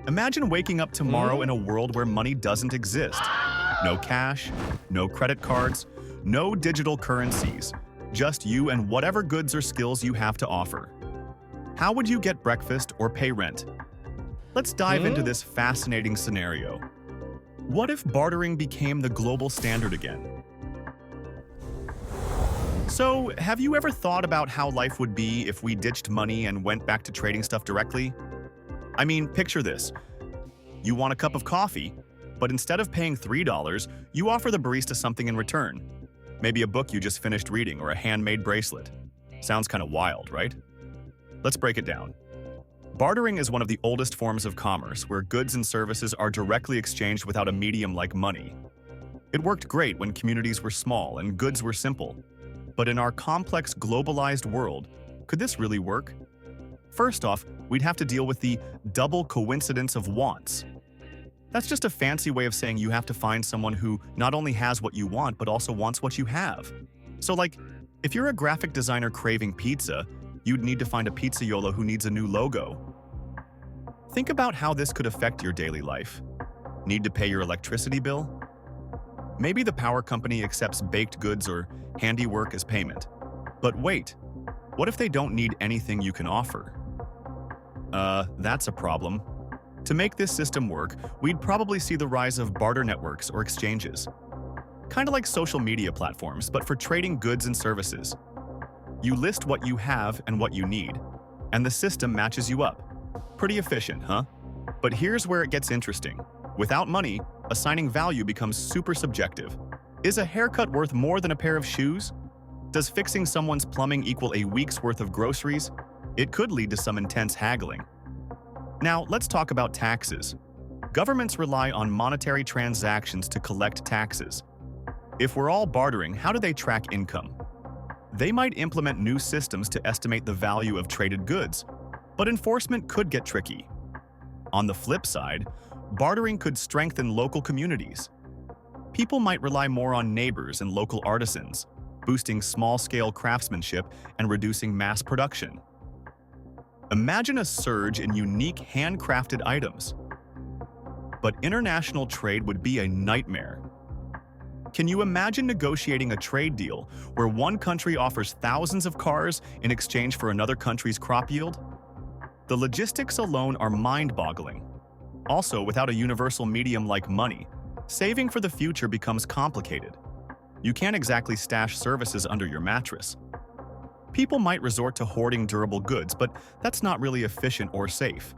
Imagine waking up tomorrow in a world where money doesn't exist. No cash, no credit cards, no digital currencies, just you and whatever goods or skills you have to offer. How would you get breakfast or pay rent? Let's dive into this fascinating scenario. What if bartering became the global standard again? So, have you ever thought about how life would be if we ditched money and went back to trading stuff directly? I mean, picture this. You want a cup of coffee, but instead of paying $3, you offer the barista something in return. Maybe a book you just finished reading or a handmade bracelet. Sounds kind of wild, right? Let's break it down. Bartering is one of the oldest forms of commerce where goods and services are directly exchanged without a medium like money. It worked great when communities were small and goods were simple. But in our complex, globalized world, could this really work? First off, we'd have to deal with the double coincidence of wants. That's just a fancy way of saying you have to find someone who not only has what you want, but also wants what you have. So like, if you're a graphic designer craving pizza, you'd need to find a pizzaiolo who needs a new logo. Think about how this could affect your daily life. Need to pay your electricity bill? Maybe the power company accepts baked goods or handiwork as payment. But wait, what if they don't need anything you can offer? That's a problem. To make this system work, we'd probably see the rise of barter networks or exchanges. Kind of like social media platforms, but for trading goods and services. You list what you have and what you need, and the system matches you up. Pretty efficient, huh? But here's where it gets interesting. Without money, assigning value becomes super subjective. Is a haircut worth more than a pair of shoes? Does fixing someone's plumbing equal a week's worth of groceries? It could lead to some intense haggling. Now, let's talk about taxes. Governments rely on monetary transactions to collect taxes. If we're all bartering, how do they track income? They might implement new systems to estimate the value of traded goods, but enforcement could get tricky. On the flip side, bartering could strengthen local communities. People might rely more on neighbors and local artisans, boosting small-scale craftsmanship and reducing mass production. Imagine a surge in unique handcrafted items. But international trade would be a nightmare. Can you imagine negotiating a trade deal where one country offers thousands of cars in exchange for another country's crop yield? The logistics alone are mind-boggling. Also, without a universal medium like money, saving for the future becomes complicated. You can't exactly stash services under your mattress. People might resort to hoarding durable goods, but that's not really efficient or safe.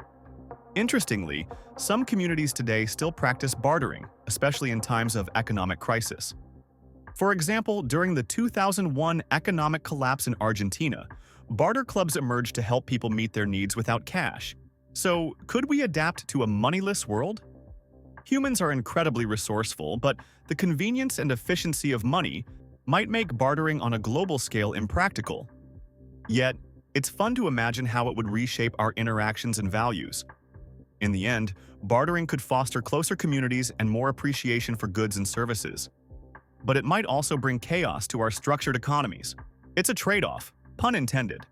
Interestingly, some communities today still practice bartering, especially in times of economic crisis. For example, during the 2001 economic collapse in Argentina, barter clubs emerged to help people meet their needs without cash. So, could we adapt to a moneyless world? Humans are incredibly resourceful, but the convenience and efficiency of money might make bartering on a global scale impractical. Yet, it's fun to imagine how it would reshape our interactions and values. In the end, bartering could foster closer communities and more appreciation for goods and services. But it might also bring chaos to our structured economies. It's a trade-off, pun intended.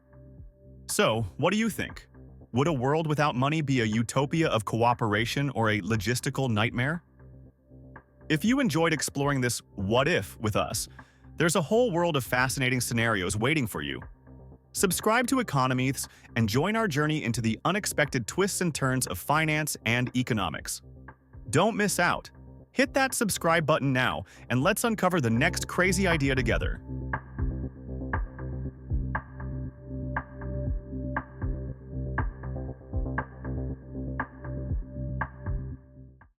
So, what do you think? Would a world without money be a utopia of cooperation or a logistical nightmare? If you enjoyed exploring this what if with us, there's a whole world of fascinating scenarios waiting for you. Subscribe to Economeths and join our journey into the unexpected twists and turns of finance and economics. Don't miss out. Hit that subscribe button now and let's uncover the next crazy idea together.